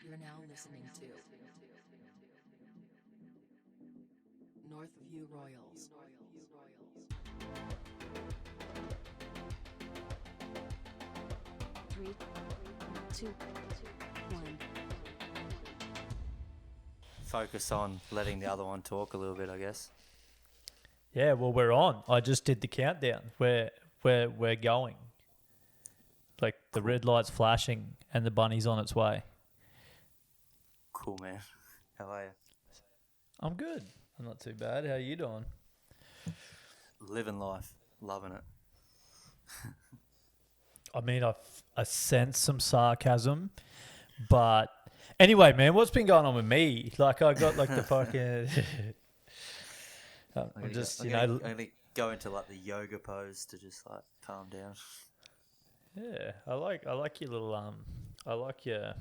You're now listening to Northview Royals. 3, 2, 1. Focus on letting the other one talk a little bit, I guess. Yeah, well, we're on. I just did the countdown. We're going. Like the red light's flashing and the bunny's on its way. Cool, man. How are you? I'm good. I'm not too bad. How you doing? Living life. Loving it. I mean, I sense some sarcasm, but anyway, man, what's been going on with me? Like, I got like the fucking. I'm just, I'm gonna go into like the yoga pose to just like calm down. Yeah, I like your little I like your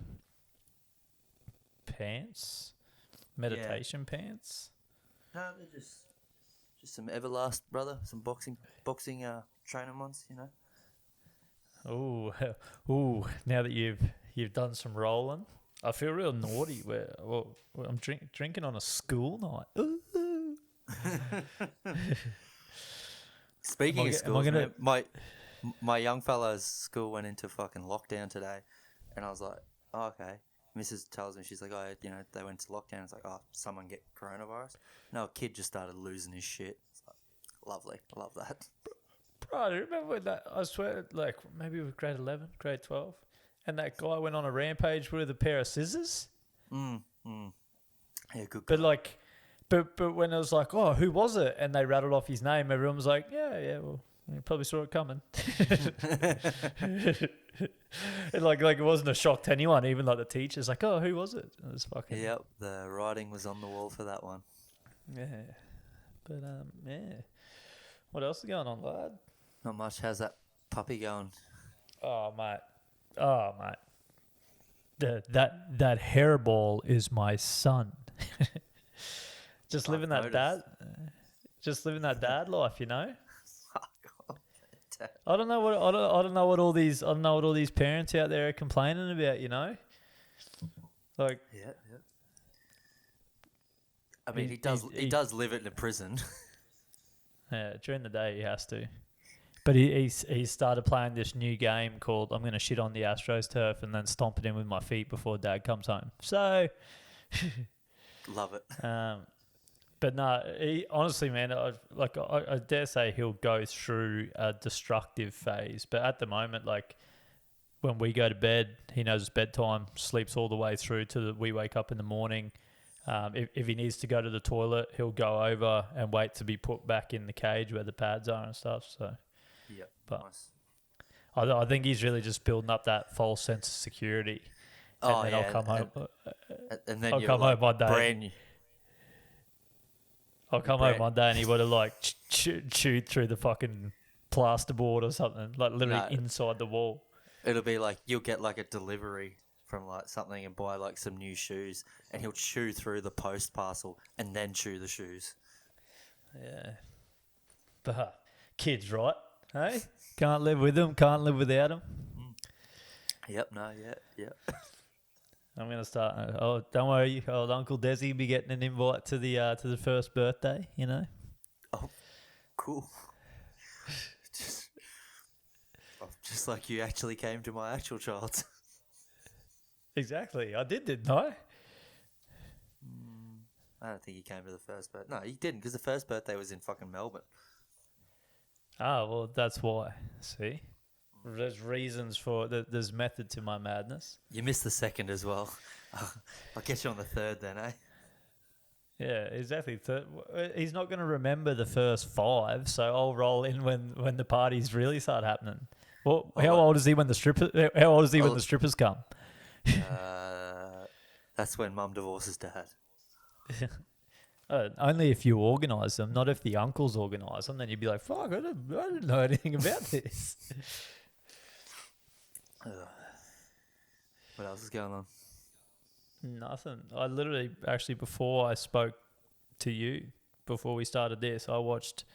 pants, meditation pants. No, they're just some Everlast, brother. Some boxing training ones, you know. Ooh! Now that you've done some rolling, I feel real naughty. I'm drinking on a school night. Ooh. Speaking of schools, man, my young fella's school went into fucking lockdown today, and I was like, oh, okay. Mrs. tells me, she's like, oh, you know, they went to lockdown. It's like, oh, someone get coronavirus? No, a kid just started losing his shit. It's like, lovely. I love that. Bro, I remember when that, I swear, like, maybe it was grade 11, grade 12, and that guy went on a rampage with a pair of scissors. Yeah, good guy. But, like, but when it was like, oh, who was it? And they rattled off his name, everyone was like, yeah, well, you probably saw it coming. And like it wasn't a shock to anyone, even like the teachers, like, oh, who was it? It was fucking. Yep, the writing was on the wall for that one. Yeah, but yeah. What else is going on, lad? Not much. How's that puppy going? Oh mate. That hairball is my son. Just living that dad life, you know. I don't know what all these parents out there are complaining about, you know. Like, yeah. I mean, he does live in a prison. Yeah, during the day he has to. But he started playing this new game called I'm going to shit on the Astros turf and then stomp it in with my feet before Dad comes home. So, love it. But no, honestly, man, I dare say he'll go through a destructive phase. But at the moment, like when we go to bed, he knows it's bedtime, sleeps all the way through to we wake up in the morning. If he needs to go to the toilet, he'll go over and wait to be put back in the cage where the pads are and stuff. So, yeah, but nice. I think he's really just building up that false sense of security. And then I'll come home. And then I'll you're come like home one day. brand new. I'll come home one day and he would have like chewed through the fucking plasterboard or something, like literally inside the wall. It'll be like you'll get like a delivery from like something and buy like some new shoes, and he'll chew through the post parcel and then chew the shoes. Yeah, but kids, right? Hey, can't live with them, can't live without them. Yep. Yeah. I'm gonna start. Oh, don't worry, old Uncle Desi be getting an invite to the first birthday. You know. Oh, cool. Just like you actually came to my actual child's. Exactly, I didn't I? I don't think he came to the first birthday. No, he didn't, because the first birthday was in fucking Melbourne. Oh, well, that's why. See, there's reasons for there's method to my madness. You missed the second as well. I'll get you on the third then, eh? Yeah, exactly. He's not going to remember the first 5, so I'll roll in when the parties really start happening. Well, how old is he when the strippers come? That's when Mum divorces Dad. Only if you organise them, not if the uncles organise them. Then you'd be like, "Fuck, I didn't know anything about this." What else is going on? Nothing. I literally, actually, before I spoke to you, before we started this, I watched.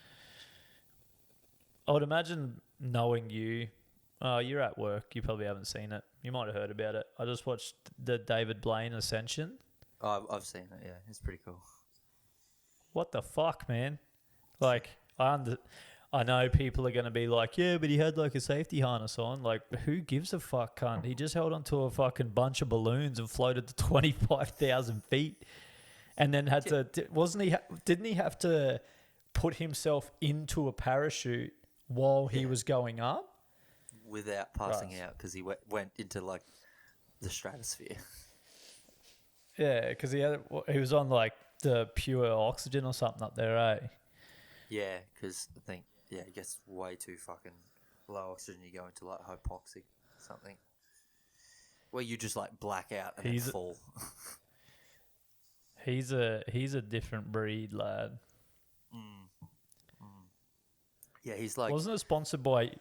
I would imagine knowing you. Oh, you're at work. You probably haven't seen it. You might have heard about it. I just watched the David Blaine Ascension. Oh, I've seen it. Yeah, it's pretty cool. What the fuck, man? Like, I know people are going to be like, yeah, but he had like a safety harness on. Like, who gives a fuck, cunt? He just held onto a fucking bunch of balloons and floated to 25,000 feet. And then had to, didn't he have to put himself into a parachute while he was going up? Without passing out, because he went into like the stratosphere. Yeah, because he was on like the pure oxygen or something up there, eh? Yeah, because I think it gets way too fucking low oxygen. You go into like hypoxic something, where you just like black out and then fall. He's a different breed, lad. Yeah, he's like. Wasn't it sponsored by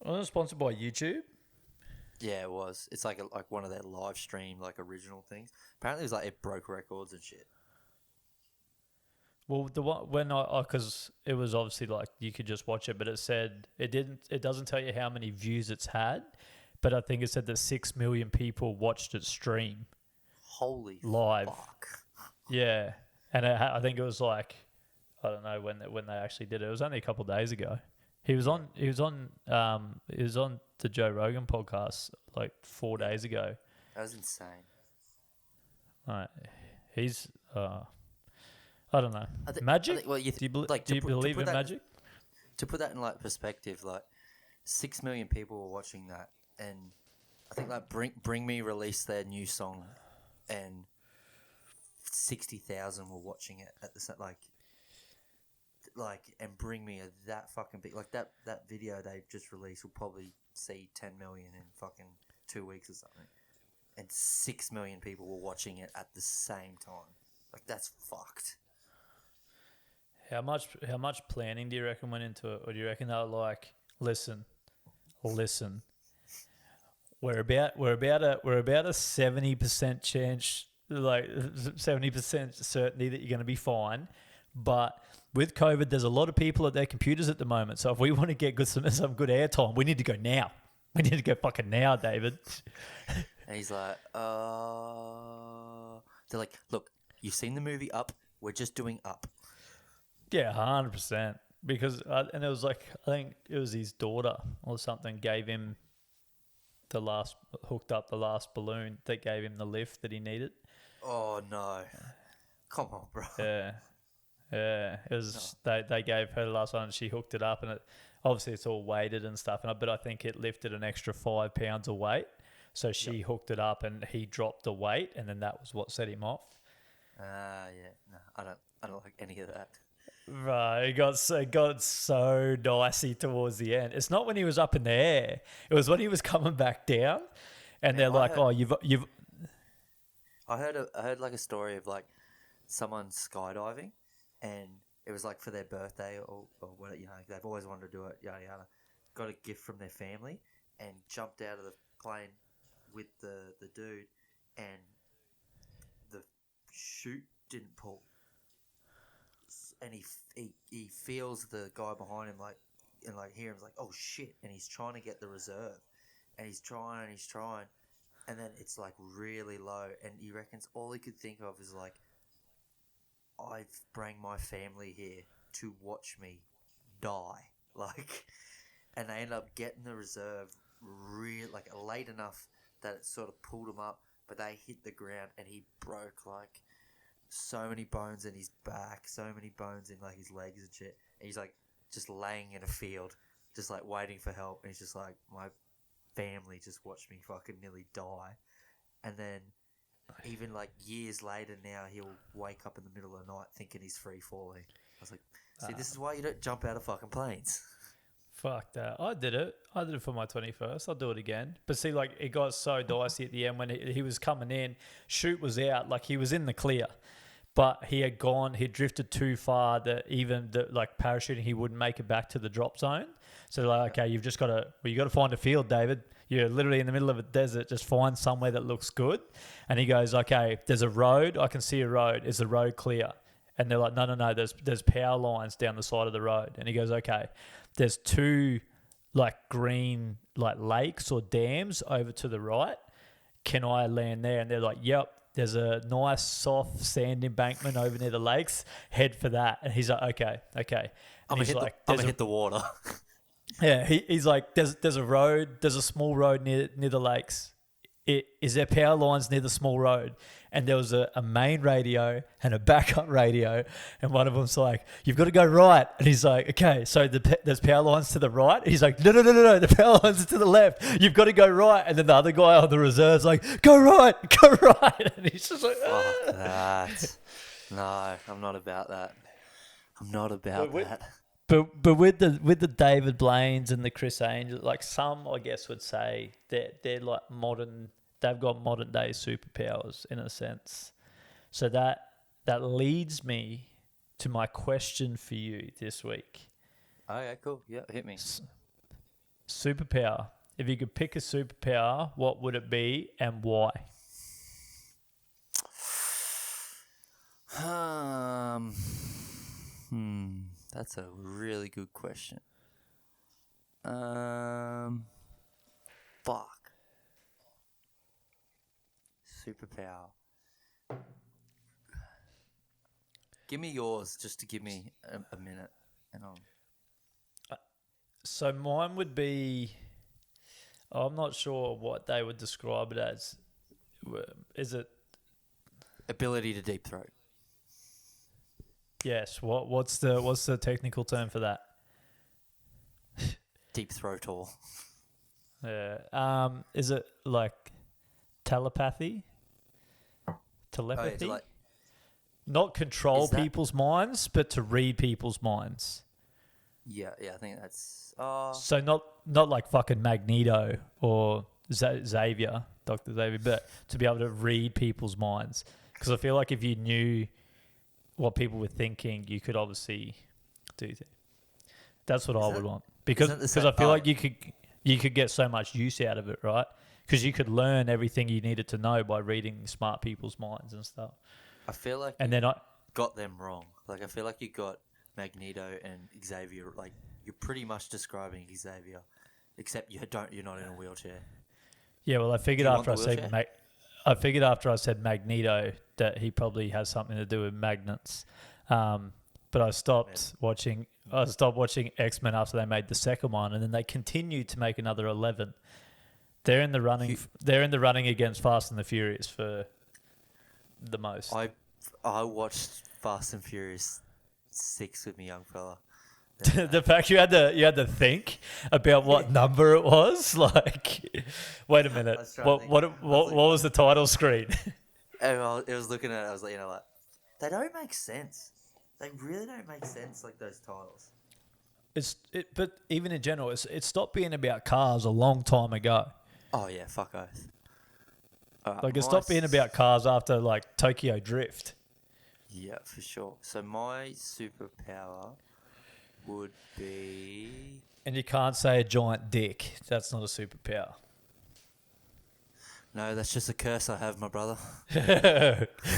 YouTube? Yeah, it was. It's like one of their live stream like original things. Apparently, it was like it broke records and shit. Well, the one when because it was obviously like you could just watch it, but it said it doesn't tell you how many views it's had, but I think it said that 6 million people watched it stream. Holy live. Fuck. Yeah, and I think it was like I don't know when they actually did it. It was only a couple of days ago. He was on the Joe Rogan podcast like 4 days ago. That was insane. Right, he's I don't know. Magic? Well, do you believe in magic? To put that in like perspective, like 6 million people were watching that, and I think like Bring Me released their new song, and 60,000 were watching it at the same and Bring Me are that fucking big. Like that video they just released will probably see 10 million in fucking 2 weeks or something, and 6 million people were watching it at the same time. Like that's fucked. How much planning do you reckon went into it, or do you reckon they were like, listen, we're about a 70% chance, like 70% certainty that you're going to be fine, but with COVID, there's a lot of people at their computers at the moment. So if we want to get some good airtime, we need to go now. We need to go fucking now, David. And he's like, they're like, look, you've seen the movie Up. We're just doing Up. Yeah, 100%. Because and it was like I think it was his daughter or something hooked up the last balloon that gave him the lift that he needed. Oh no! Come on, bro. Yeah. It was they gave her the last one and she hooked it up, and obviously it's all weighted and stuff. But I think it lifted an extra 5 pounds of weight. So she hooked it up and he dropped the weight, and then that was what set him off. Yeah. No, I don't like any of that. Right, it got so dicey towards the end. It's not when he was up in the air; it was when he was coming back down, and they're like, "Oh, you've." I heard like a story of like someone skydiving, and it was like for their birthday or what they've always wanted to do it. Yada yada. Got a gift from their family and jumped out of the plane with the dude, and the chute didn't pull. And he feels the guy behind him hear him like, oh shit, and he's trying to get the reserve, and he's trying, and then it's like really low, and he reckons all he could think of is like, I've bring my family here to watch me die, like, and they end up getting the reserve late enough that it sort of pulled him up, but they hit the ground and he broke like so many bones in his back, so many bones in like his legs and shit. And he's like just laying in a field, just like waiting for help. And he's just like, my family just watched me fucking nearly die. And then even like years later now, he'll wake up in the middle of the night thinking he's free falling. I was like, see, this is why you don't jump out of fucking planes. Fuck that. I did it for my 21st. I'll do it again. But see, like, it got so dicey at the end when he was coming in. Chute was out. Like, he was in the clear. But he had drifted too far that even parachuting, he wouldn't make it back to the drop zone. So like, okay, you've just got to find a field, David. You're literally in the middle of a desert. Just find somewhere that looks good. And he goes, okay, there's a road. I can see a road. Is the road clear? And they're like, no, there's power lines down the side of the road. And he goes, okay, there's 2 like green like lakes or dams over to the right. Can I land there? And they're like, yep. There's a nice soft sand embankment over near the lakes. Head for that. And he's like, okay. I'm And gonna hit the water. Yeah, he's like, there's a road, there's a small road near the lakes. Is there power lines near the small road? And there was a main radio and a backup radio, and one of them's like, you've got to go right. And he's like, okay, so there's power lines to the right? And he's like, no, the power lines are to the left. You've got to go right. And then the other guy on the reserve's like, go right. And he's just like, Fuck that. No, I'm not about that. But with the David Blaines and the Chris Angels, like some I guess would say they're like modern. They've got modern day superpowers in a sense. So that leads me to my question for you this week. Okay, cool. Yeah, hit me. Superpower. If you could pick a superpower, what would it be and why? That's a really good question. Fuck. Superpower. Give me yours, just to give me a minute, and I'll. So mine would be. I'm not sure what they would describe it as. Is it Ability to deep throat. Yes. What's the technical term for that? Deep throat all. Yeah. Is it like telepathy? Telepathy? Oh, yeah, Not control people's minds, but to read people's minds. Yeah, I think that's. So not like fucking Magneto or Xavier, Dr. Xavier, but to be able to read people's minds. Because I feel like if you knew what people were thinking, you could obviously do that. That's what I would want. Because I feel like you could get so much use out of it, right? Because you could learn everything you needed to know by reading smart people's minds and stuff. I feel like got them wrong. Like I feel like you got Magneto and Xavier. Like you're pretty much describing Xavier, except you're not in a wheelchair. Yeah, well, I figured after I said Magneto that he probably has something to do with magnets. But I stopped watching X-Men after they made the second one, and then they continued to make another 11. They're in the running. They're in the running against Fast and the Furious for the most. I watched Fast and Furious 6 with my young fella. The fact you had to think about what number it was, like, wait a minute, what was the title screen? And it was looking at it, I was like, they don't make sense. They really don't make sense, like those titles. But even in general, it stopped being about cars a long time ago. Oh yeah, fuck oath. Like it stopped being about cars after like Tokyo Drift. Yeah, for sure. So my superpower would be. And you can't say a giant dick. That's not a superpower. No, that's just a curse I have, my brother.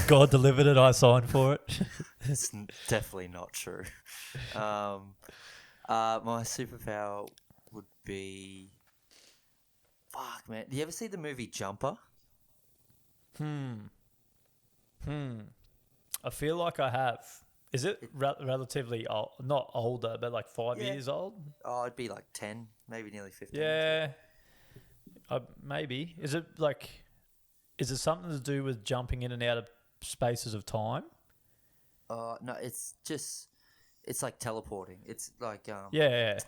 God delivered it. I signed for it. It's definitely not true. My superpower would be. Fuck, man. Do you ever see the movie Jumper? I feel like I have. Is it relatively old? Not older, but like 5 years old? Oh, it'd be like 10, maybe nearly 15. Yeah. Maybe. Is it something to do with jumping in and out of spaces of time? No, it's like teleporting. It's like Yeah.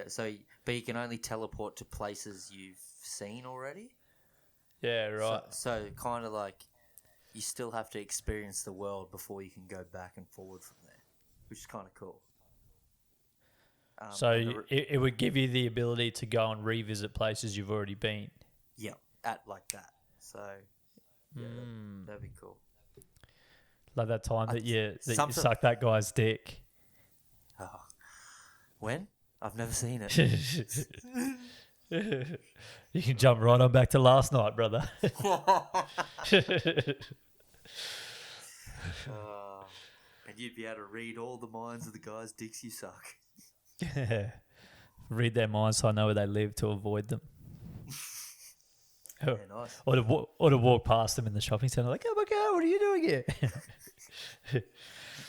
So, but you can only teleport to places you've seen already. Yeah, right. So kind of like you still have to experience the world before you can go back and forward from there, which is kind of cool. So it would give you the ability to go and revisit places you've already been. Yeah, at like that. So yeah, that'd be cool. Like that time that you sucked that guy's dick. Oh, when? I've never seen it. You can jump right on back to last night, brother. And you'd be able to read all the minds of the guys' dicks you suck. Yeah. read their minds so I know where they live to avoid them. Yeah, nice. Or to walk past them in the shopping centre like, oh my God, what are you doing here?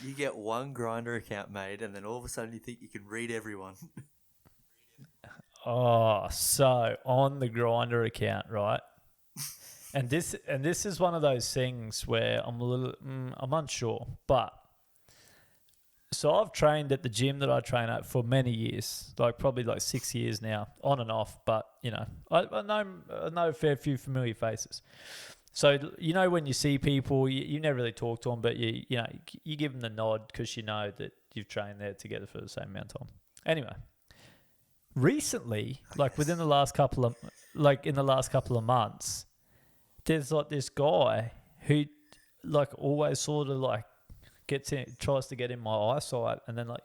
You get one Grinder account made, and then all of a sudden you think you can read everyone. Oh, so on the Grinder account, right? And this is one of those things where I'm unsure, but so I've trained at the gym that I train at for many years, like probably like 6 years now, on and off. But I know a fair few familiar faces. So when you see people, you never really talk to them, but you give them the nod because you know that you've trained there together for the same amount of time. Anyway, recently, like within the last couple of months, there's like this guy who like always sort of like tries to get in my eyesight, and then like,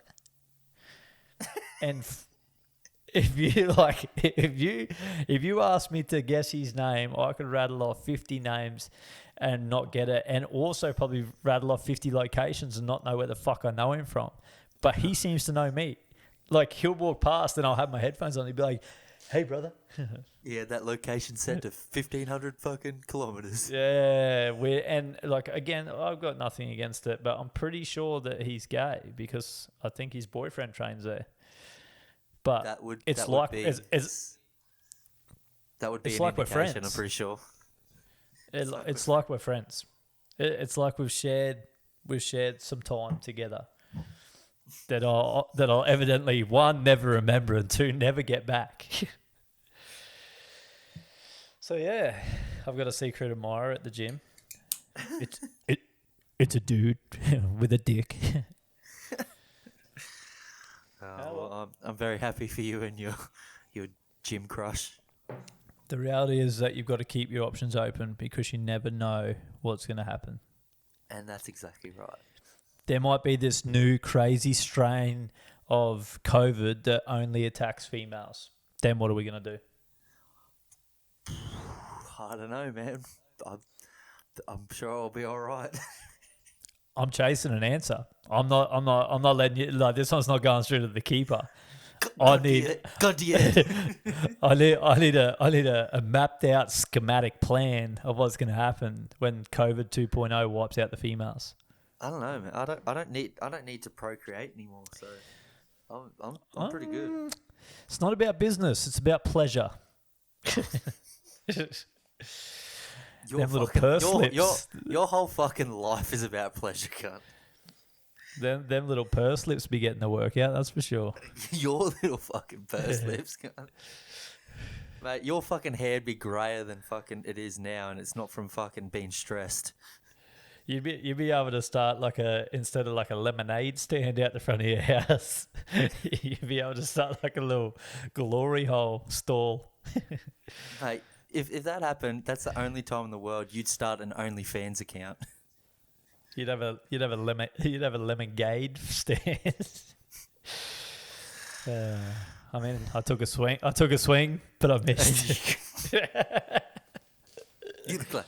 and if you ask me to guess his name, I could rattle off 50 names and not get it, and also probably rattle off 50 locations and not know where the fuck I know him from. But he seems to know me. Like, he'll walk past and I'll have my headphones on. He'll be like, "Hey, brother." Yeah, that location set to 1,500 fucking kilometers. Yeah, and like, again, I've got nothing against it, but I'm pretty sure that he's gay because I think his boyfriend trains there. But that would be an like indication, we're friends. I'm pretty sure. It's like we're friends. It's like we've shared some time together that I'll evidently, one, never remember, and two, never get back. So yeah, I've got a secret admirer at the gym. It's a dude with a dick. Well, I'm very happy for you and your gym crush. The reality is that you've got to keep your options open because you never know what's going to happen. And that's exactly right. There might be this new crazy strain of COVID that only attacks females. Then what are we going to do? I don't know, man. I'm sure I'll be all right. I'm chasing an answer. I'm not letting you, like, this one's not going through to the keeper. I need a mapped out schematic plan of what's going to happen when COVID 2.0 wipes out the females. I don't know, man. I don't need to procreate anymore, so I'm pretty good. It's not about business, it's about pleasure. Them little purse lips. Your whole fucking life is about pleasure, cunt. Them little purse lips be getting the workout, that's for sure. Your little fucking purse lips, cunt. Mate, your fucking hair'd be greyer than fucking it is now, and it's not from fucking being stressed. You'd be able to start instead of like a lemonade stand out the front of your house, you'd be able to start like a little glory hole stall. Mate, if that happened, that's the only time in the world you'd start an OnlyFans account. You'd have a lemon-gade stand. I mean, I took a swing, but I missed. You look like.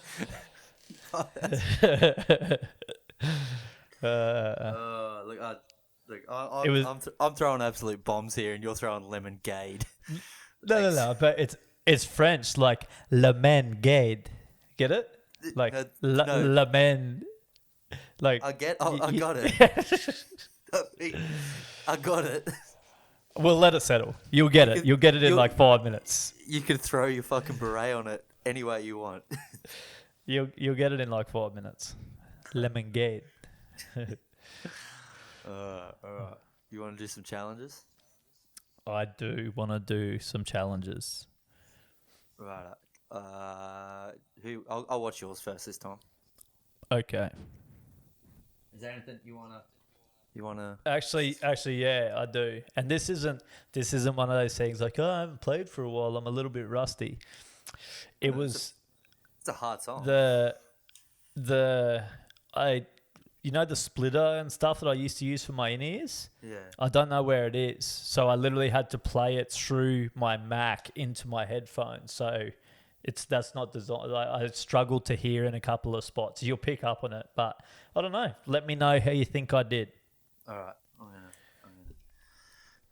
I'm throwing absolute bombs here, and you're throwing lemon gade. No, but it's French, like lemon gade. Get it? Like lemon. Like I got it. I got it. We'll let it settle. You'll get it. You'll get it in like 5 minutes. You can throw your fucking beret on it any way you want. You'll get it in like 5 minutes. Lemon gate. All right. You want to do some challenges? I do want to do some challenges. Right. I'll watch yours first this time. Okay. Is there anything you wanna? Actually, yeah, I do. And this isn't one of those things like, oh, I haven't played for a while, I'm a little bit rusty. It's a hard song. The splitter and stuff that I used to use for my in-ears. Yeah. I don't know where it is, so I literally had to play it through my Mac into my headphones. So that's not designed. I struggled to hear in a couple of spots. You'll pick up on it, but I don't know. Let me know how you think I did. All right, I'm gonna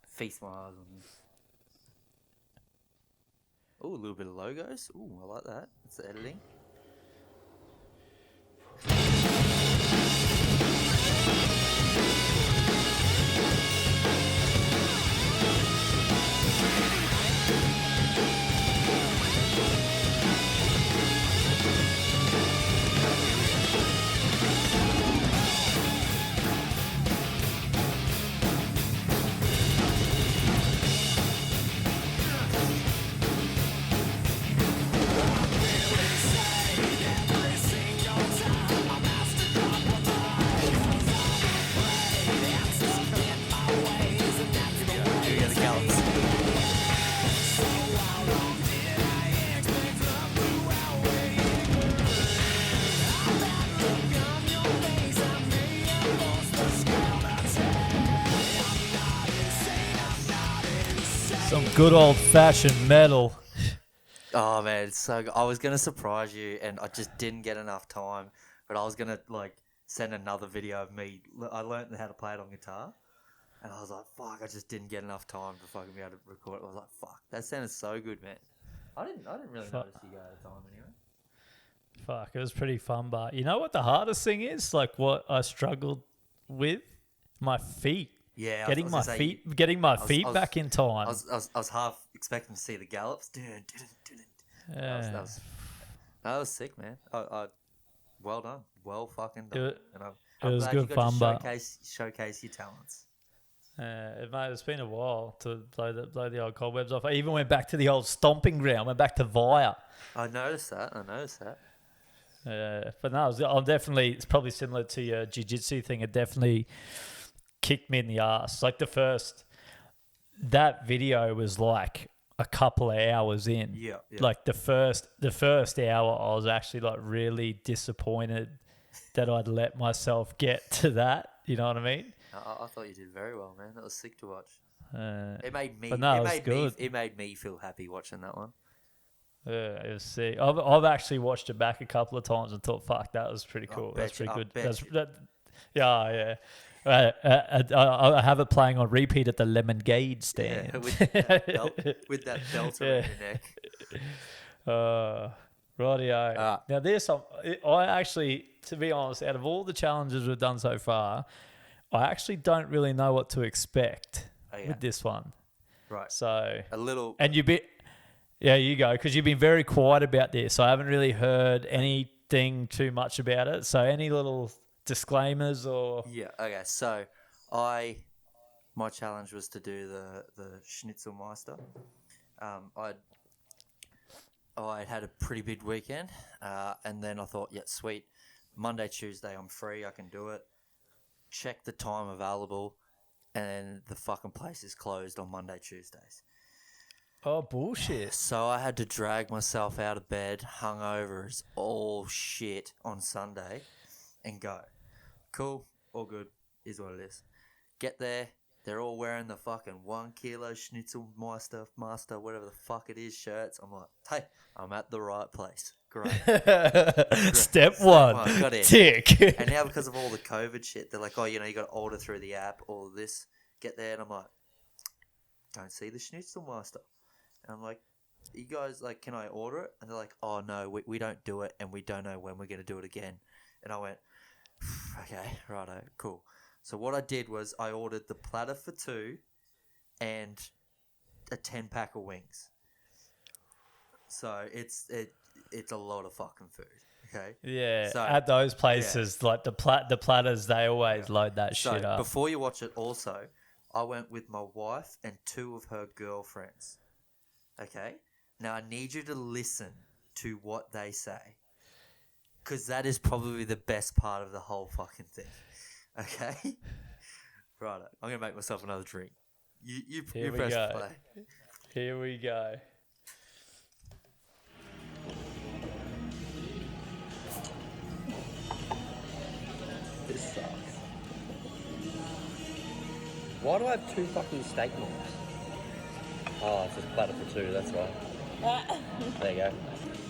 feast my eyes on this. Ooh, a little bit of logos. Ooh, I like that. That's the editing. Some good old-fashioned metal. Oh man, it's so good. I was gonna surprise you, and I just didn't get enough time. But I was gonna send another video of me. I learned how to play it on guitar, and I was like, "Fuck!" I just didn't get enough time to fucking be able to record it. I was like, "Fuck!" That sounded so good, man. I didn't really notice you go at a time anyway. Fuck, it was pretty fun, but you know what the hardest thing is? Like what I struggled with? My feet. Yeah, getting my feet back in time. I was half expecting to see the gallops. That was sick, man. Well done, well fucking done. I'm was glad good you got fun, to showcase your talents. Mate, it's been a while to blow the old cobwebs off. I even went back to the old stomping ground. Went back to Via. I noticed that. But no, I'm definitely. It's probably similar to your jiu-jitsu thing. It definitely kicked me in the ass. Like that video was like a couple of hours in. Yeah. Like the first hour, I was actually like really disappointed that I'd let myself get to that. You know what I mean? I thought you did very well, man. That was sick to watch. It made me. But no, it made me feel happy watching that one. Yeah, it was sick. I've actually watched it back a couple of times and thought, "Fuck, that was pretty cool. That's pretty good." Yeah. I have it playing on repeat at the Lemon Gade stand. Yeah, with that belt around your neck. Rightio. Now there's I actually, to be honest, out of all the challenges we've done so far, I actually don't really know what to expect with this one. Right. So a little. And you go, because you've been very quiet about this. I haven't really heard anything too much about it. So any little disclaimers or... Yeah, okay. So my challenge was to do the Schnitzelmeister. I had a pretty big weekend, and then I thought, yeah, sweet. Monday, Tuesday, I'm free. I can do it. Check the time available, and the fucking place is closed on Monday, Tuesdays. Oh, bullshit. So I had to drag myself out of bed, hungover as all shit on Sunday, and go. Cool, all good, is what it is. Get there, they're all wearing the fucking 1 kilo Schnitzelmeister, master, whatever the fuck it is, shirts. I'm like, hey, I'm at the right place. Great. Step one, got in. Tick. And now because of all the COVID shit, they're like, oh, you got to order through the app, all this. Get there, and I'm like, don't see the Schnitzelmeister. And I'm like, you guys, can I order it? And they're like, oh, no, we don't do it, and we don't know when we're going to do it again. And I went, okay, righto, cool. So what I did was I ordered the platter for 2 and a 10-pack of wings. So it's a lot of fucking food, okay? Yeah, so, at those places, like the platters, they always load that shit up. Before you watch it also, I went with my wife and 2 of her girlfriends, okay? Now I need you to listen to what they say, because that is probably the best part of the whole fucking thing. Okay? Right. I'm going to make myself another drink. You press play. Here we go. This sucks. Why do I have 2 fucking steak knives? Oh, it's a platter for 2, that's why. There you go. Do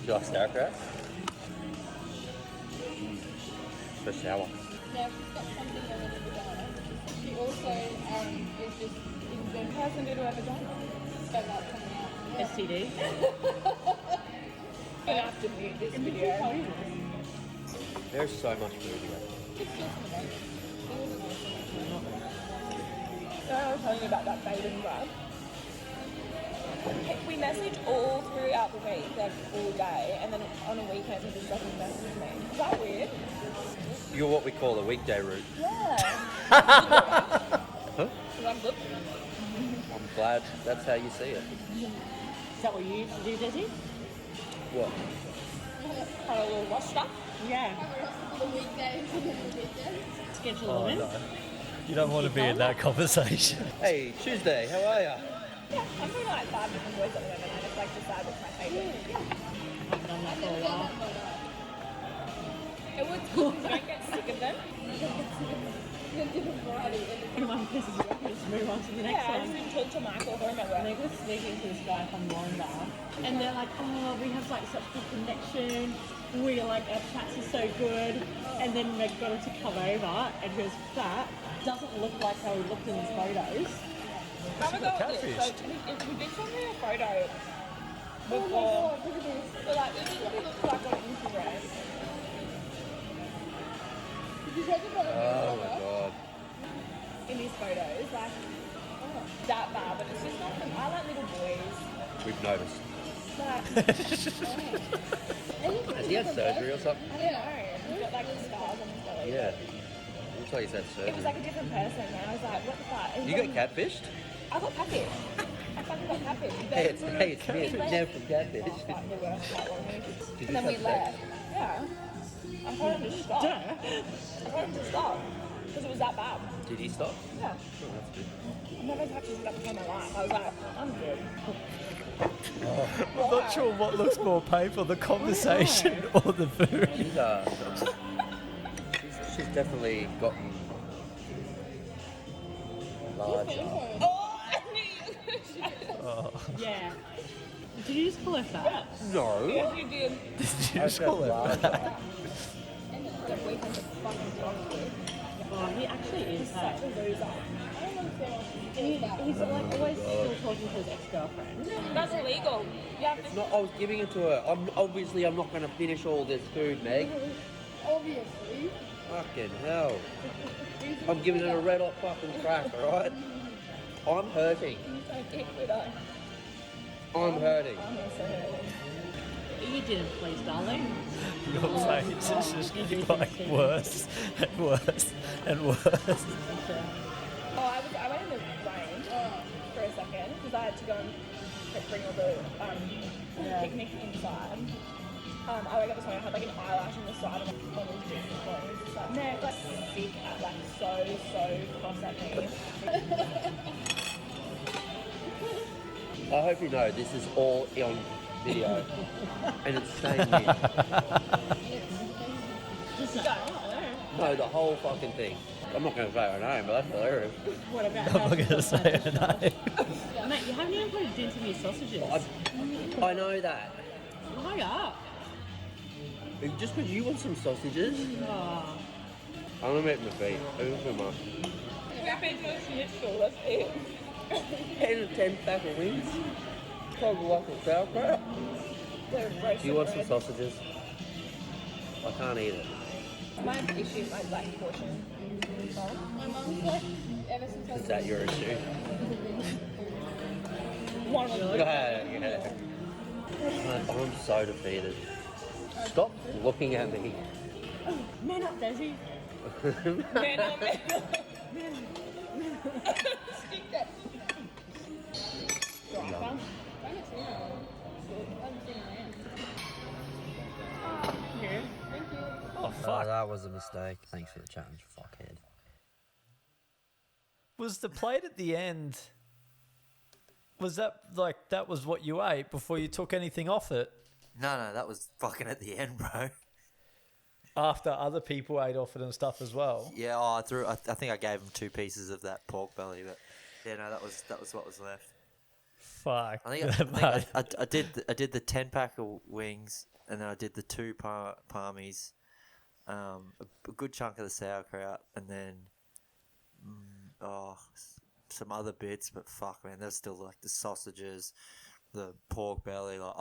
you like sauerkraut? For a shower. Now she's got something in her vagina. She also is just in the person do to her vagina. So that's coming out. STD. I have to mute this video. There's so much food here. I was telling you about that bathing vibe. We message all throughout the week, like all day, and then on a weekend he just doesn't message me. Is that weird? You're what we call a weekday route. Yeah. Huh? Is that good? I'm glad that's how you see it. Is that what you used to do, Desi? What? Had a little roster. Yeah. The weekdays and then the weekends. Schedule Oh, them in. no. You don't want to be in that conversation. Hey, Tuesday, how are ya? Yeah, I'm doing like 5 different boys at the moment. I just like decide what's my favourite. I haven't done that for a while. It was good because you don't get sick of them. One pisses you off, just move on to the next Yeah, I one. just didn't talk to Michael or him at And they work. go sneaking to this guy from Wanda, and they're like, "Oh, we have like such good connection. We like our chats are so good." And then Meg got him to come over, and he was fat. Doesn't look like how he looked in his photos. Have a go at this. So he did send me a photo before. Look at this. So like, this is what he looks like on Instagram. Oh my god. In his photos, like that bad, but it's just not from. I like little boys. We've noticed. Like, Has he had surgery or something? I don't know. He's got like scars on his belly. Yeah. Looks like he's had It was surgery. like a different person, and I was like, what the fuck? And You got catfished? I got catfished. I fucking got catfished. Hey, it's me, Nev from Catfish. Like, the worst part of me. Did And then you we have left. Yeah. I told him to stop. I told him to stop. Because it was that bad. Did he stop? Yeah. Oh, that's good. I've never touched his stuff before in my life. I was like, I'm good. I'm not sure what looks more painful, the conversation or the food. She's definitely gotten larger. Oh, I knew you were gonna say Yeah. Did you just call her fat? No. Yes, you did. You just call it larger. The weekend is fucking toxic. Oh, he actually is fat. Such a loser. He's like always still talking to his ex-girlfriend. That's illegal. You have to. No, I was giving it to her. I'm not going to finish all this food, Meg. Obviously. Fucking hell. I'm giving it a red hot fucking crack, alright? I'm hurting. I'm hurting. You didn't, please, darling. Your face is just getting like worse and worse and worse. Oh, I went in the rain for a second because I had to go and bring all the picnic inside. I woke up this morning, I had like an eyelash on the side of my one of these business clothes. It's like, no, like sick at like so cross at me. I hope you know this is all on video. And it's staying here. No, the whole fucking thing. I'm not going to say her name, but that's hilarious. What about I'm not going to say her name. Mate, you haven't even put a dent in your sausages. I know that. Hurry up. Just because you want some sausages, Oh. I'm going to make my feet. Even for my We've been to a schnitzel, that's it. 10 or 10 pack of wings. Probably like a sauerkraut. They're roasted Do you want some bread. sausages? I can't eat it. My issue is my black portion. My mum's like, ever since I was Is that your issue? one of them. Yeah. I'm so defeated. Stop looking at me. Man up, Desi. Man on man. Stick that. Yum. Oh, fuck. That was a mistake. Thanks for the challenge, fuckhead. Was the plate at the end, was that like, that was what you ate before you took anything off it? No, that was fucking at the end, bro. After other people ate off it and stuff as well? Yeah, I think I gave him 2 pieces of that pork belly, but yeah, no, that was what was left. Fuck. I think I did the 10 pack of wings, and then I did the 2 palmies, a good chunk of the sauerkraut, and then some other bits. But fuck, man, there's still like the sausages, the pork belly, like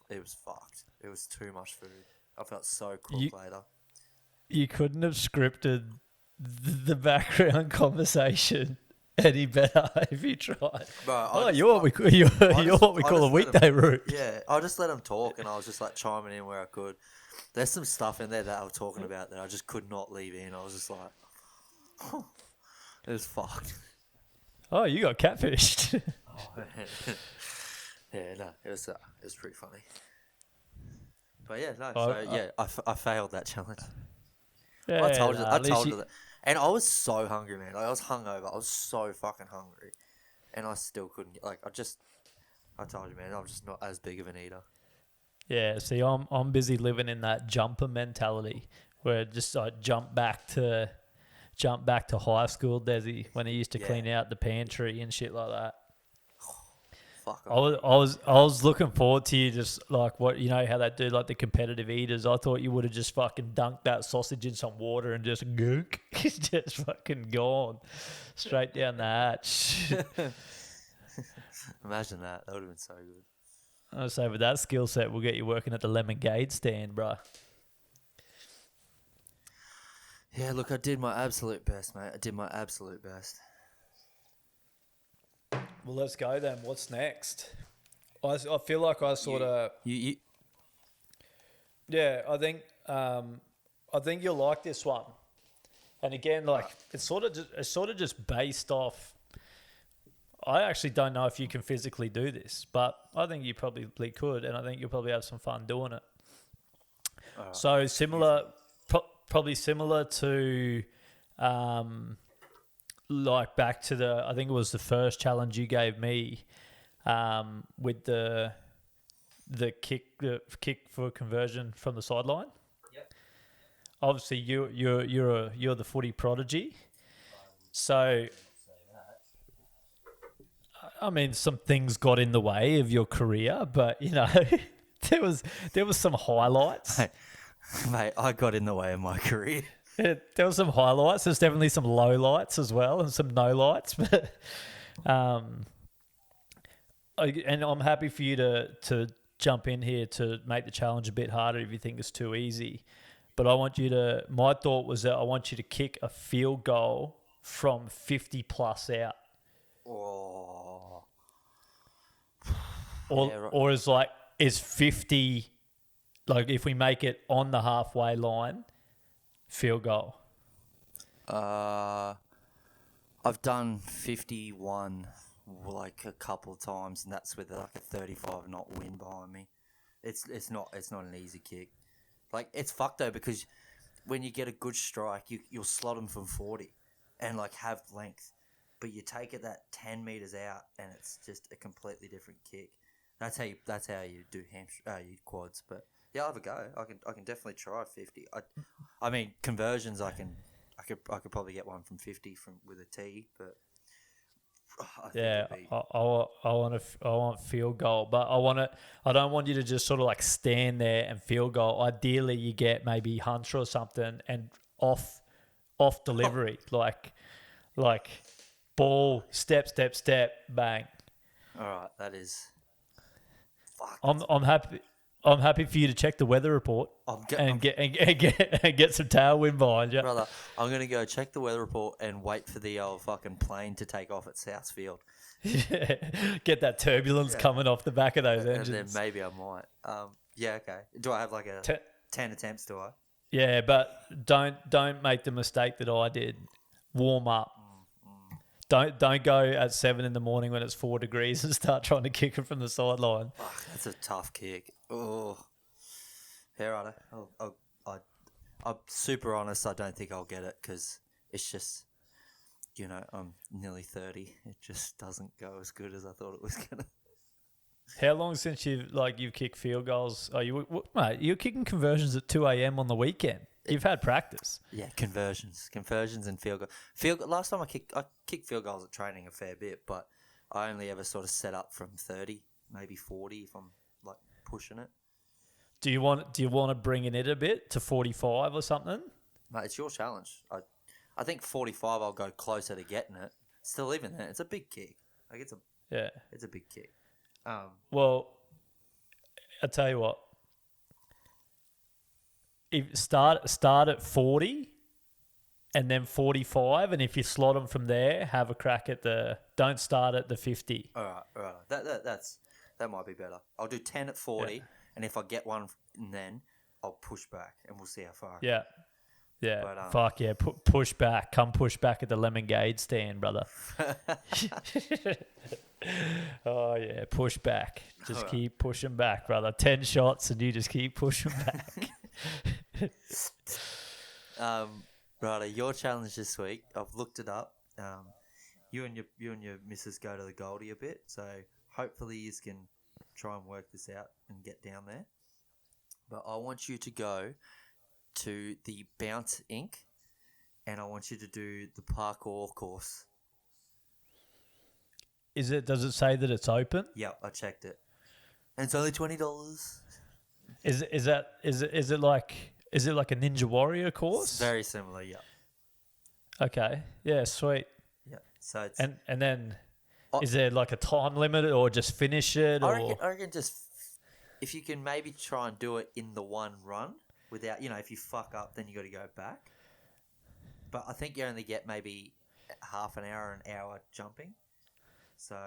it was fucked. It was too much food. I felt so cooked later. You couldn't have scripted the background conversation any better if you tried. Bro, you're what we call a weekday route. Yeah, I just let them talk, and I was just like chiming in where I could. There's some stuff in there that I was talking about that I just could not leave in. I was just like, it was fucked. Oh, you got catfished. Yeah, no, it was pretty funny. But yeah, no, I failed that challenge. Yeah, I told you you that. And I was so hungry, man. Like, I was hungover. I was so fucking hungry. And I still couldn't get, I told you, man, I'm just not as big of an eater. Yeah, see, I'm busy living in that jumper mentality where just I jump back to high school, Desi, when he used to clean out the pantry and shit like that. Fuck. I was looking forward to you just like what how they do like the competitive eaters. I thought you would have just fucking dunked that sausage in some water and just gook, just fucking gone straight down the hatch. Imagine that. That would have been so good. I say with that skill set, we'll get you working at the lemonade stand, bro. Yeah, look, I did my absolute best, mate. I did my absolute best. Well, let's go then. What's next? I feel like I sort of... Yeah, I think you'll like this one. And again, like, it's sort of just based off... I actually don't know if you can physically do this, but I think you probably could, and I think you'll probably have some fun doing it. So similar... Probably similar to... like back to I think it was the first challenge you gave me, with the kick for conversion from the sideline. Yep. Obviously, you're the footy prodigy, so I mean some things got in the way of your career, but there was some highlights. Mate, I got in the way of my career. There were some highlights. There's definitely some lowlights as well, and some no lights. But, and I'm happy for you to jump in here to make the challenge a bit harder if you think it's too easy. But I want you to. My thought was that I want you to kick a field goal from 50 plus out. Oh. Or is 50 like if we make it on the halfway line. Field goal. I've done 51 like a couple of times, and that's with like a 35 knot wind behind me. It's not an easy kick. Like, it's fucked though, because when you get a good strike, you'll slot them from 40 and like have length, but you take it that 10 meters out and it's just a completely different kick. That's how you do you quads, but. Yeah, I'll have a go. I can definitely try 50. I mean conversions. I could probably get one from 50 with a tee, but I want field goal, but I don't want you to just sort of like stand there and field goal. Ideally, you get maybe hunch or something and off delivery, like ball step bang. All right, that is. Fuck. I'm happy for you to check the weather report and get some tailwind behind you. Brother, I'm going to go check the weather report and wait for the old fucking plane to take off at Southfield. Get that turbulence coming off the back of those engines. And then maybe I might. Yeah, okay. Do I have like a 10 attempts, do I? Yeah, but don't make the mistake that I did. Warm up. Don't go at 7 a.m. when it's 4 degrees and start trying to kick it from the sideline. Fuck, that's a tough kick. Oh, yeah, right. I'm super honest. I don't think I'll get it because it's just, I'm nearly 30. It just doesn't go as good as I thought it was gonna. How long since you've kicked field goals? Mate, you're kicking conversions at 2 a.m. on the weekend. You've had practice. Yeah, conversions and field goal. Last time I kicked field goals at training a fair bit, but I only ever sort of set up from 30, maybe 40 if I'm like pushing it. Do you want to bring it a bit to 45 or something? Mate, it's your challenge. I think 45. I'll go closer to getting it. Still even there. It's a big kick. Like it's a big kick. Well, I tell you what. If start at 40, and then 45, and if you slot them from there, have a crack at the. Don't start at the 50. All right. That might be better. I'll do 10 at 40, and if I get one, then I'll push back, and we'll see how far. Yeah. Yeah. But, Fuck yeah. Push back. Come push back at the Lemongade stand, brother. Oh yeah. Push back. Just keep pushing back, brother. 10 shots, and you just keep pushing back. Righto, your challenge this week. I've looked it up. You and your missus go to the Goldie a bit, so hopefully you can try and work this out and get down there. But I want you to go to the Bounce Inc. and I want you to do the parkour course. Does it say that it's open? Yep, I checked it, and it's only $20. Is it like a Ninja Warrior course? It's very similar, yeah. Okay. Yeah, sweet. Yeah. So it's And then is there like a time limit or just finish it? I reckon just if you can maybe try and do it in the one run without, if you fuck up, then you got to go back. But I think you only get maybe half an hour jumping. So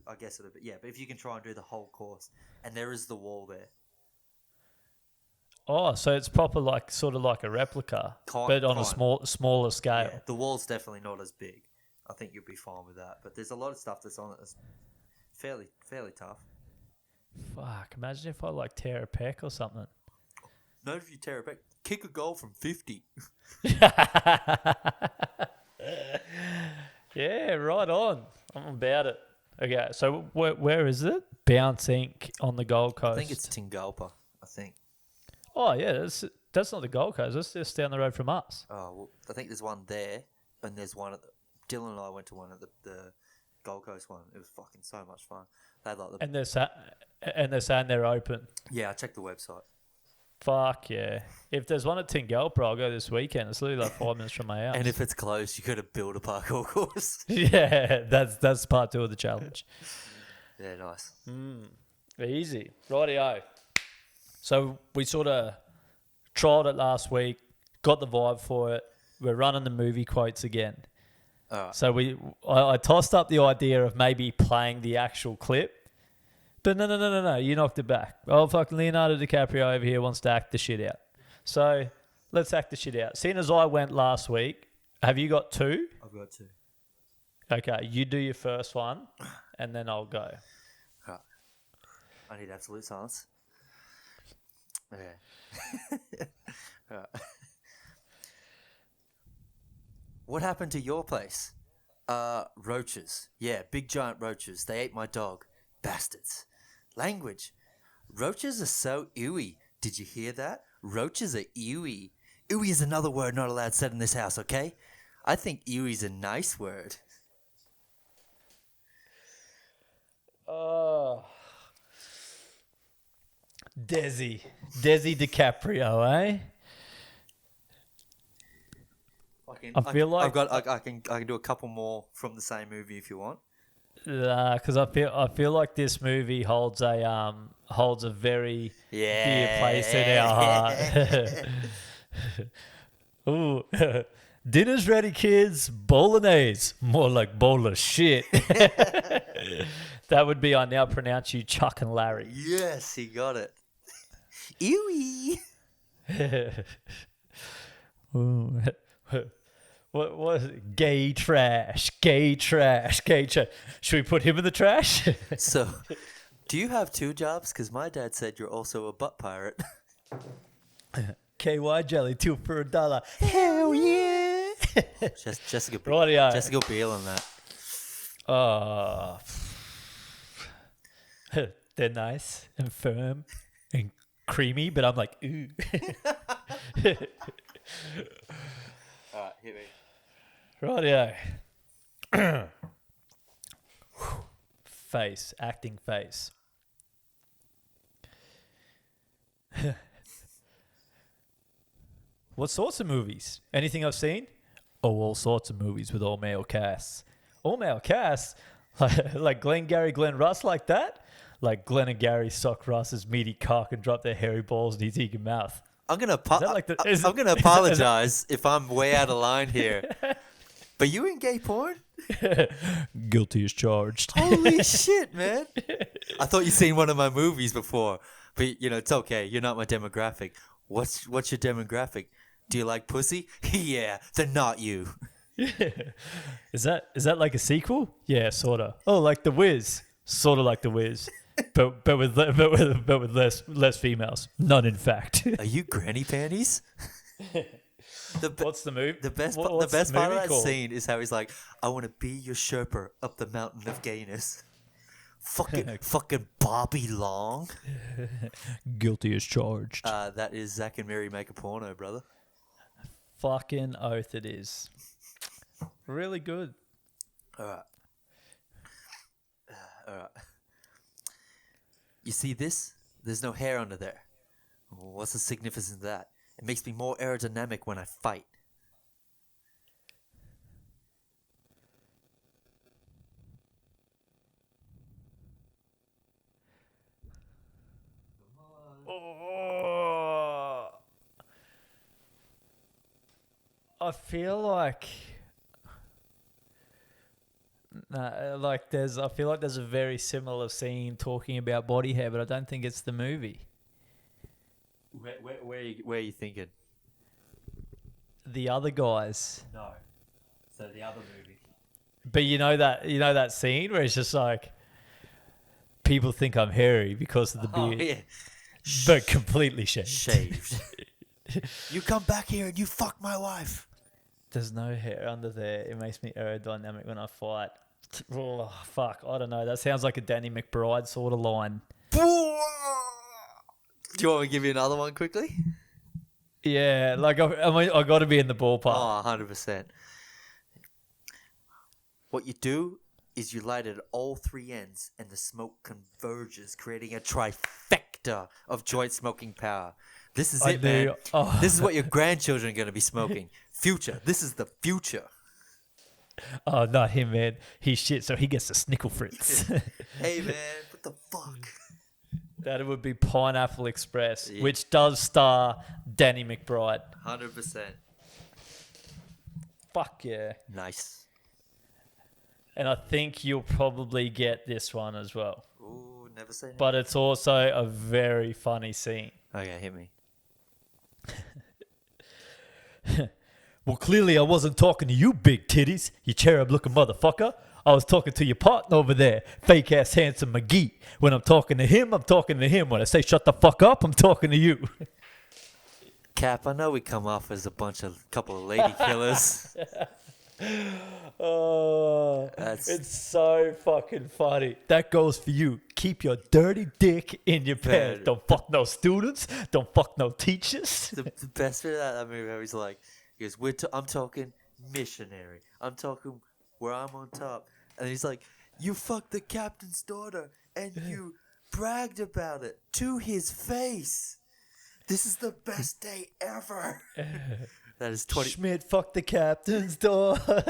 I guess it'll be, yeah. But if you can try and do the whole course, and there is the wall there. Oh, so it's proper sort of like a replica, but on a smaller scale. Yeah, the wall's definitely not as big. I think you'll be fine with that. But there's a lot of stuff that's on it that's fairly tough. Fuck! Imagine if I tear a pec or something. Not if you tear a pec. Kick a goal from 50. Yeah, right on. I'm about it. Okay, so where is it? Bounce Inc. on the Gold Coast. I think it's Tingalpa. I think. Oh yeah, that's not the Gold Coast. That's just down the road from us. Oh, well, I think there's one there, and there's one at Dylan and I went to one at the Gold Coast one. It was fucking so much fun. They had and they're saying they're open. Yeah, I checked the website. Fuck yeah! If there's one at Tingalpa, I'll go this weekend. It's literally 5 minutes from my house. And if it's closed, you got to build a parkour course. Yeah, that's part 2 of the challenge. Yeah, nice. Easy, rightio. So we sort of trialled it last week, got the vibe for it. We're running the movie quotes again. So I tossed up the idea of maybe playing the actual clip. But no, you knocked it back. Oh, fucking Leonardo DiCaprio over here wants to act the shit out. So let's act the shit out. Seeing as I went last week, have you got 2? I've got 2. Okay, you do your first one, and then I'll go. Right. I need absolute silence. Okay. Right. What happened to your place? Roaches. Yeah, big giant roaches. They ate my dog. Bastards. Language. Roaches are so ewy. Did you hear that? Roaches are ewy. Ewy is another word not allowed said in this house, okay? I think ewy's a nice word. Oh. Desi DiCaprio, eh? I feel like I can do a couple more from the same movie if you want. Because I feel like this movie holds a very dear place in our heart. Ooh, dinner's ready, kids. Bolognese, more like bowl of shit. That would be I now pronounce you Chuck and Larry. Yes, he got it. Ewy. Ooh. What is it? Gay trash. Should we put him in the trash? So, do you have 2 jobs? Because my dad said you're also a butt pirate. KY jelly, 2 for $1. Hell yeah! Jessica Biel on that. Oh, they're nice and firm and creamy, but I'm like, ooh. All right, hit me. Rightio. Acting face. What sorts of movies? Anything I've seen? Oh, all sorts of movies with all male casts. All male casts? Like Glengarry Glen Ross like that? like Glenn and Gary sock Russ's meaty cock and drop their hairy balls in his eager mouth. I'm gonna I'm apologize if I'm way out of line here. But you in gay porn? Guilty as charged. Holy shit, man! I thought you'd seen one of my movies before, but it's okay. You're not my demographic. What's your demographic? Do you like pussy? Yeah, then not you. Is that like a sequel? Yeah, sorta. Oh, like The Wiz. Sorta like The Wiz, but with less females. None, in fact. Are you granny panties? What's the move? The best part of that scene is how he's like, I want to be your Sherpa up the mountain of gayness. Fucking Bobby Long. Guilty as charged. That is Zach and Mary Make a Porno, brother. Fucking oath it is. Really good. All right. You see this? There's no hair under there. What's the significance of that? It makes me more aerodynamic when I fight. Oh, I feel like I feel like there's a very similar scene talking about body hair, but I don't think it's the movie. Where are you thinking? The Other Guys. No. So the other movie. But you know that scene where it's just like people think I'm hairy because of the beard, yeah. but completely shaved. Shaved. You come back here and you fuck my wife. There's no hair under there. It makes me aerodynamic when I fight. Oh, fuck. I don't know. That sounds like a Danny McBride sort of line. Do you want me to give you another one quickly? Yeah, like I got to be in the ballpark. Oh, 100%. What you do is you light it at all three ends and the smoke converges, creating a trifecta of joint smoking power. This is man. Oh. This is what your grandchildren are going to be smoking. Future. This is the future. Oh, not him, man. He's shit, so he gets the snickle fritz. Hey, man. What the fuck? That would be Pineapple Express, yeah. Which does star Danny McBride. 100%. Fuck yeah. Nice. And I think you'll probably get this one as well. Ooh, never say no. But it's also a very funny scene. Okay, hit me. Well, clearly I wasn't talking to you, big titties, you cherub-looking motherfucker. I was talking to your partner over there, fake-ass handsome McGee. When I'm talking to him, I'm talking to him. When I say shut the fuck up, I'm talking to you. Cap, I know we come off as a couple of lady killers. Oh, it's so fucking funny. That goes for you. Keep your dirty dick in your pants. Don't fuck no students. Don't fuck no teachers. The best bit of that movie where he's like, I'm talking missionary. I'm talking where I'm on top. And he's like, you fucked the captain's daughter and you bragged about it to his face. This is the best day ever. That is 20. Schmidt fucked the captain's daughter.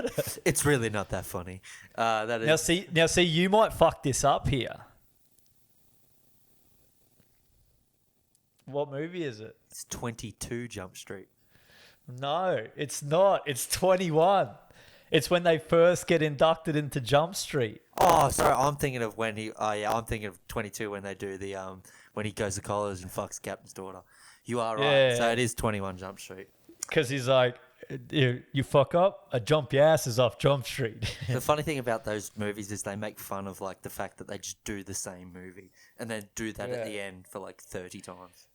It's really not that funny. That is. Now see, you might fuck this up here. What movie is it? It's 22 Jump Street. No, it's not. It's 21. It's when they first get inducted into Jump Street. Oh, sorry. I'm thinking of when he. Oh, yeah. I'm thinking of 22 when they do the when he goes to college and fucks the captain's daughter. You are right. Yeah. So it is 21 Jump Street. Because he's like, you fuck up, I jump your asses off Jump Street. The funny thing about those movies is they make fun of like the fact that they just do the same movie and then do that at the end for like 30 times.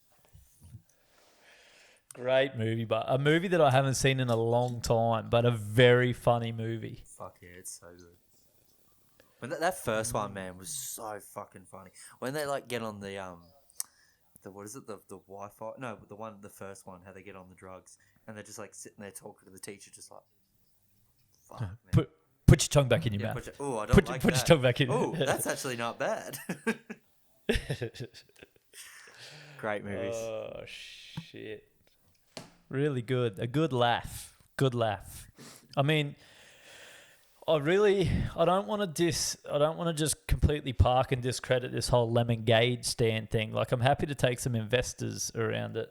Great movie, but a movie that I haven't seen in a long time, but a very funny movie. Fuck yeah, it's so good. When that first one, man, was so fucking funny. When they like get on the what is it, the Wi-Fi? No, the first one, how they get on the drugs and they're just like sitting there talking to the teacher, just like, fuck, man. Put your tongue back in your mouth. Oh, I don't like that. Put your tongue back in. Oh, that's actually not bad. Great movies. Oh shit. Really good. A good laugh. Good laugh. I mean, I don't want to just completely park and discredit this whole lemon gauge stand thing. Like, I'm happy to take some investors around it.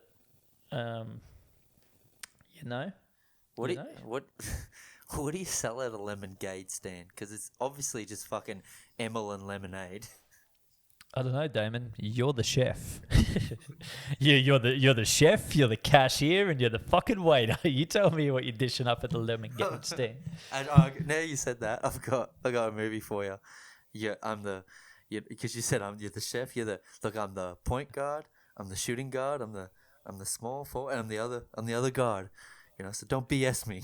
You know? What what do you sell at a lemon gauge stand? Because it's obviously just fucking Emil and lemonade. I don't know, Damon. You're the chef. you're the chef. You're the cashier, and you're the fucking waiter. You tell me what you're dishing up at the lemon gauge stand. And now you said that, I got a movie for you. Yeah, because you said you're the chef. I'm the point guard. I'm the shooting guard. I'm the small forward, and I'm the other guard. You know, so don't BS me.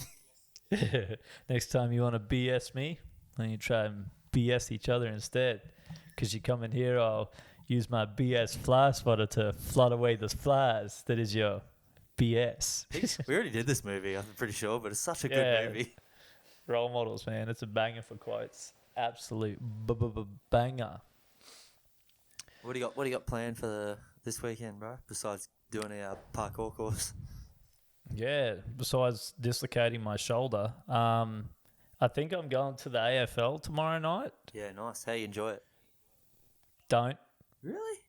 Next time you want to BS me, then you try and BS each other instead. Because you come in here, I'll use my BS fly spotter to flood away the flies. That is your BS. We already did this movie, I'm pretty sure, but it's such a good movie. Role models, man. It's a banger for quotes. Absolute banger. What do you got planned for this weekend, bro? Besides doing a parkour course. Yeah. Besides dislocating my shoulder, I think I'm going to the AFL tomorrow night. Yeah, nice. How you enjoy it? Don't. Really?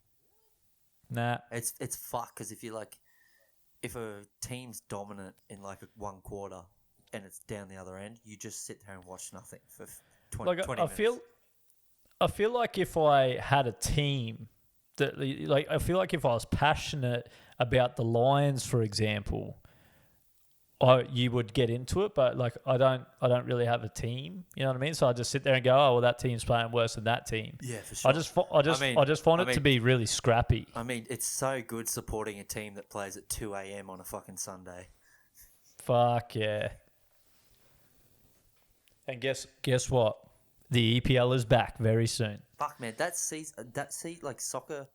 Nah. It's fuck because if a team's dominant in like one quarter and it's down the other end, you just sit there and watch nothing for 20 minutes. I feel like if I had a team that, like, I feel like if I was passionate about the Lions, for example, you would get into it, but like I don't really have a team. You know what I mean? So I just sit there and go, oh well, that team's playing worse than that team. Yeah, for sure. I just find it to be really scrappy. I mean, it's so good supporting a team that plays at 2 a.m. on a fucking Sunday. Fuck yeah! And guess what? The EPL is back very soon. Fuck man, like soccer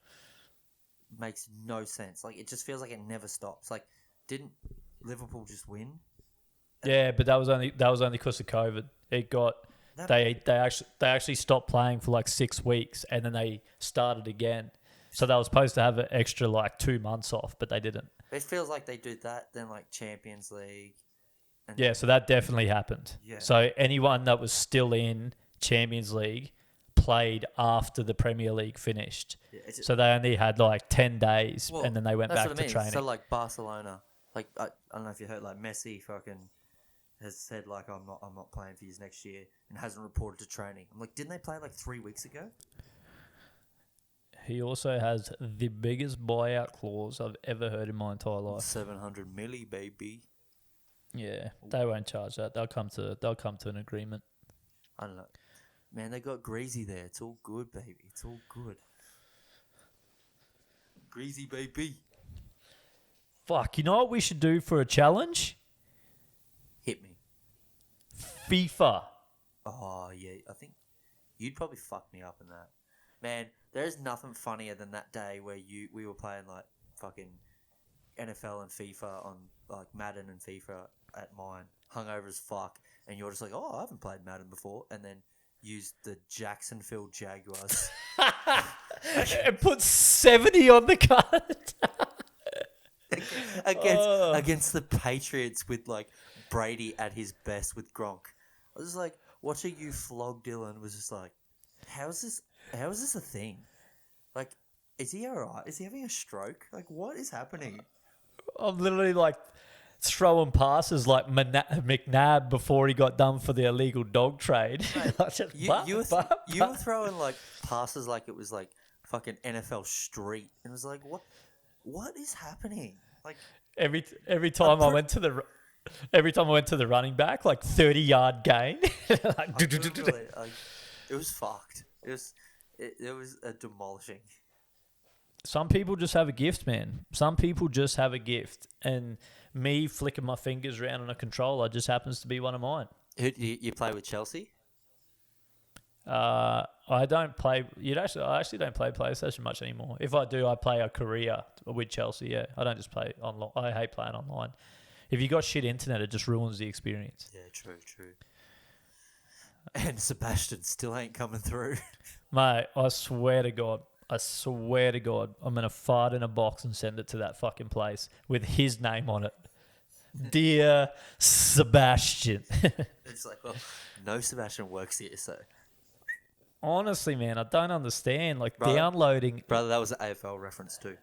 makes no sense. Like it just feels like it never stops. Like didn't Liverpool just win? Yeah, but that was only because of COVID. It got they actually stopped playing for like 6 weeks and then they started again. So they were supposed to have an extra like 2 months off, but they didn't. It feels like they did that, then like Champions League. Yeah, so that definitely happened. Yeah. So anyone that was still in Champions League played after the Premier League finished. Yeah, so they only had like 10 days and then they went back to training. So like Barcelona. Like I don't know if you heard, like Messi fucking has said like I'm not playing for you next year and hasn't reported to training. I'm like, didn't they play like 3 weeks ago? He also has the biggest buyout clause I've ever heard in my entire life. 700 milli, baby. Yeah, they won't charge that. They'll come to an agreement. I don't know, man. They got Greasy there. It's all good, baby. It's all good. Greasy, baby. Fuck, you know what we should do for a challenge? Hit me. FIFA. Oh, yeah. I think you'd probably fuck me up in that. Man, there's nothing funnier than that day where we were playing like fucking NFL and FIFA on like Madden and FIFA at mine, hungover as fuck, and you're just like, oh, I haven't played Madden before, and then used the Jacksonville Jaguars. And put 70 on the card. Against the Patriots with like Brady at his best with Gronk. I was just like watching you flog Dylan was just like, how is this a thing? Like, is he alright? Is he having a stroke? Like, what is happening? I'm literally like throwing passes like McNabb before he got done for the illegal dog trade. Mate, you were throwing like passes like it was like fucking NFL Street, and it was like, what is happening? Like every time I went to the running back, like 30-yard gain. Like, it was fucked. It was a demolishing. Some people just have a gift, man. Some people just have a gift, and me flicking my fingers around on a controller just happens to be one of mine. You play with Chelsea? I don't play. I actually don't play PlayStation much anymore. If I do, I play a career with Chelsea. Yeah, I don't just play online. I hate playing online. If you got shit internet, it just ruins the experience. Yeah, true. And Sebastian still ain't coming through. Mate, I swear to God, I'm gonna fart in a box and send it to that fucking place with his name on it. Dear Sebastian. It's like, well, no Sebastian works here, so. Honestly, man, I don't understand. Like Brother. downloading. Brother, that was an AFL reference too.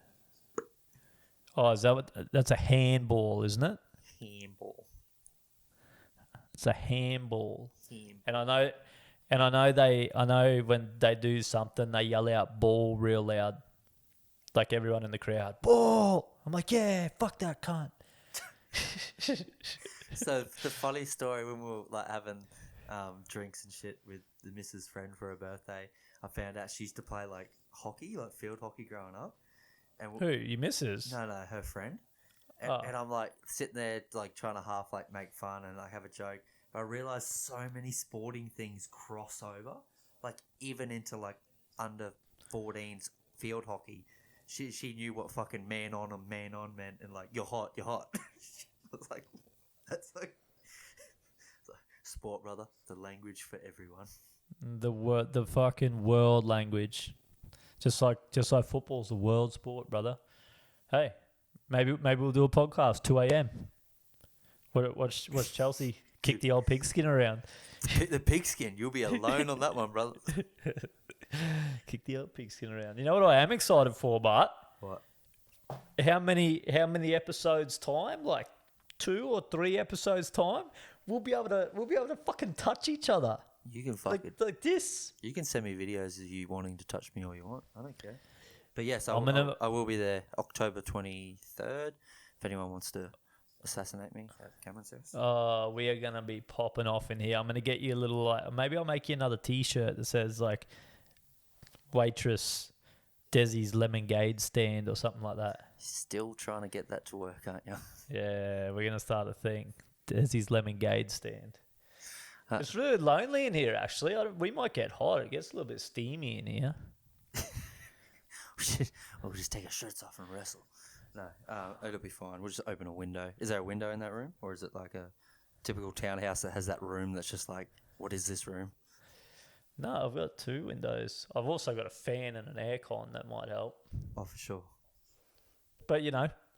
Oh, is that what? That's a handball, isn't it? Handball. It's a handball. Handball. And I know when they do something, they yell out "ball" real loud, like everyone in the crowd. Ball. I'm like, yeah, fuck that cunt. So the funny story when we were like having drinks and shit with the missus' friend for her birthday, I found out she used to play like hockey, like field hockey growing up. And Who, you missus? No, her friend. And, Oh. and I'm like sitting there like trying to half like make fun and like have a joke. But I realized so many sporting things cross over, like even into like under 14s field hockey. She knew what fucking man on meant, and like you're hot. I was like, that's like sport, brother. The language for everyone. The fucking world language, just like football's the world sport, brother. Hey, maybe we'll do a podcast 2 a.m. Watch Chelsea kick the old pigskin around. The pigskin. You'll be alone on that one, brother. Kick the old pigskin around. You know what I am excited for, Bart? What? How many episodes time? Like 2 or 3 episodes time? We'll be able to fucking touch each other. You can fucking like this. You can send me videos of you wanting to touch me all you want. I don't care. But yes, I will be there October 23rd. If anyone wants to assassinate me at Cameron's house. Oh, we are gonna be popping off in here. I'm gonna get you a little like, maybe I'll make you another T-shirt that says like waitress Desi's Lemongade stand or something like that. Still trying to get that to work, aren't you? Yeah, we're gonna start a thing. Desi's Lemongade stand. It's really lonely in here. Actually, we might get hot. It gets a little bit steamy in here. We'll just take our shirts off and wrestle. No, it'll be fine. We'll just open a window. Is there a window in that room? Or is it like a typical townhouse that has that room that's just like, what is this room? No, I've got 2 windows. I've also got a fan and an aircon that might help. Oh, for sure. But,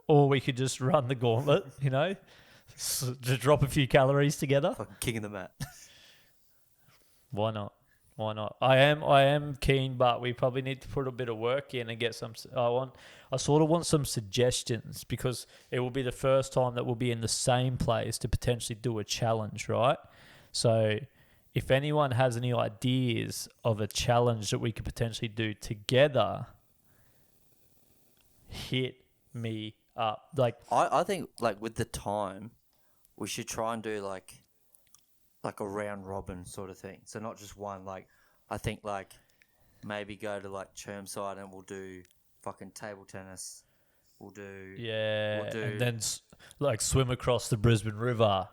or we could just run the gauntlet, to drop a few calories together. Fucking kicking the mat. Why not? I am keen, but we probably need to put a bit of work in and get some. I sort of want some suggestions because it will be the first time that we'll be in the same place to potentially do a challenge, right? So, if anyone has any ideas of a challenge that we could potentially do together, hit me up. Like I think like with the time, we should try and do like a round robin sort of thing. So not just one. Like I think like maybe go to like Chermside and we'll do fucking table tennis. We'll do and then like swim across the Brisbane River.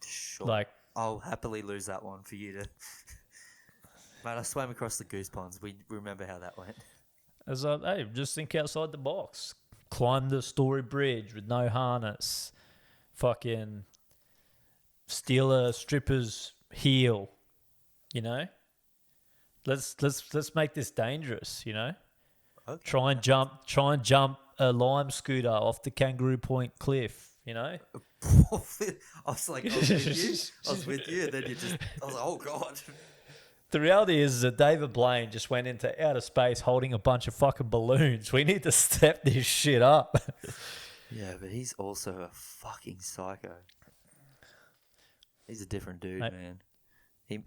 Sure. Like I'll happily lose that one for you to. Mate, I swam across the Goose Ponds. We remember how that went. Hey, just think outside the box. Climb the Story Bridge with no harness. Fucking steal a stripper's heel. Let's make this dangerous. Okay. Try and jump a lime scooter off the Kangaroo Point cliff. I was like, I was with you. And then I was like, oh God. The reality is that David Blaine just went into outer space holding a bunch of fucking balloons. We need to step this shit up. Yeah, but he's also a fucking psycho. He's a different dude, man. He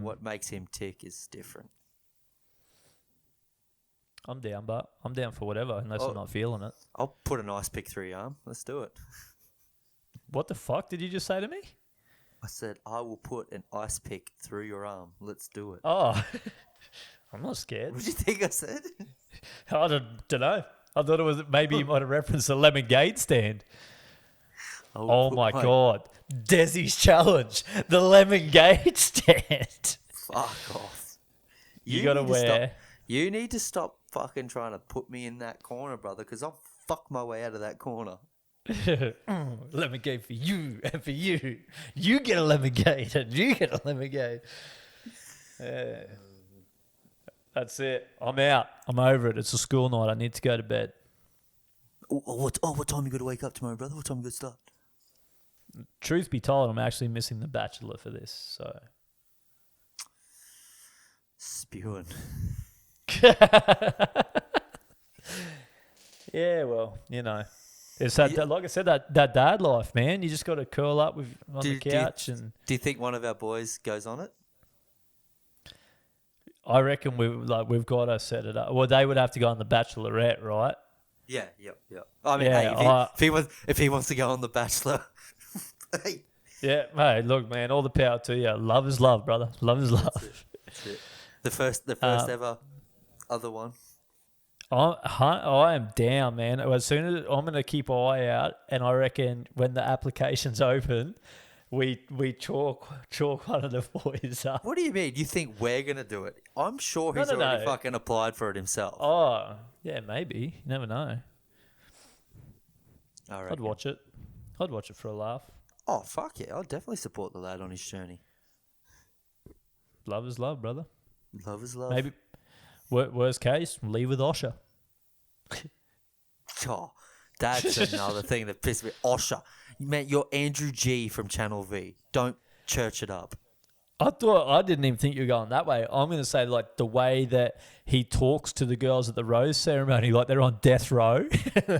what makes him tick is different. I'm down, but I'm down for whatever unless I'm not feeling it. I'll put an ice pick through your arm. Let's do it. What the fuck did you just say to me? I said, I will put an ice pick through your arm. Let's do it. Oh, I'm not scared. What did you think I said? I don't know. I thought it was maybe you might have referenced the Lemongade stand. Oh my God. Desi's challenge. The Lemongade stand. Fuck off. You got to wear. You need to stop fucking trying to put me in that corner, brother, because I'll fuck my way out of that corner. Lemongade for you and for you. You get a Lemongade and you get a Lemongade. That's it. I'm out. I'm over it. It's a school night. I need to go to bed. what time you got to wake up tomorrow, brother? What time you got to start? Truth be told, I'm actually missing The Bachelor for this. So Spewing. yeah, well, it's that like I said, that dad life, man. You just got to curl up on the couch and. Do you think one of our boys goes on it? I reckon we've got to set it up. Well, they would have to go on The Bachelorette, right? Yeah, yep. I mean, if he wants to go on The Bachelor, hey. Yeah, hey, look, man, all the power to you. Love is love, brother. Love is love. That's it. The first ever other one. I am down, man. As soon as I'm going to keep an eye out, and I reckon when the application's open, we chalk one of the boys up. What do you mean? You think we're going to do it? I'm sure he's already fucking applied for it himself. Oh, yeah, maybe. You never know. I'd watch it. I'd watch it for a laugh. Oh, fuck yeah. I'll definitely support the lad on his journey. Love is love, brother. Love is love. Maybe, worst case, leave with Osher. Oh, that's another thing that pissed me. Osher. Man, you're Andrew G from Channel V. Don't church it up. I didn't even think you were going that way. I'm going to say like the way that he talks to the girls at the rose ceremony, like they're on death row. Yeah.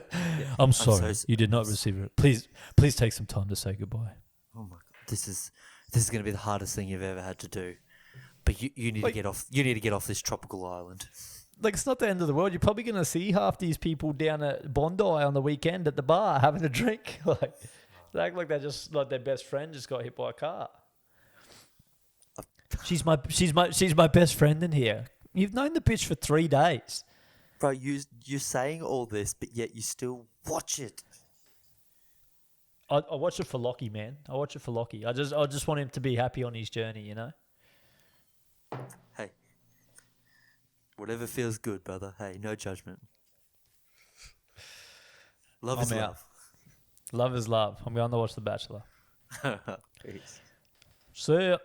I'm sorry, you did not receive it. Please take some time to say goodbye. Oh my god, this is going to be the hardest thing you've ever had to do. But you need to get off. You need to get off this tropical island. Like, it's not the end of the world. You're probably going to see half these people down at Bondi on the weekend at the bar having a drink. Like, they act like they're just like their best friend just got hit by a car. She's my best friend in here. You've known the bitch for 3 days. Bro, you're saying all this, but yet you still watch it. I watch it for Lockie, man. I watch it for Lockie. I just want him to be happy on his journey, you know? Hey. Whatever feels good, brother. Hey, no judgment. Love is love. Love is love. I'm going to watch The Bachelor. Peace. See ya.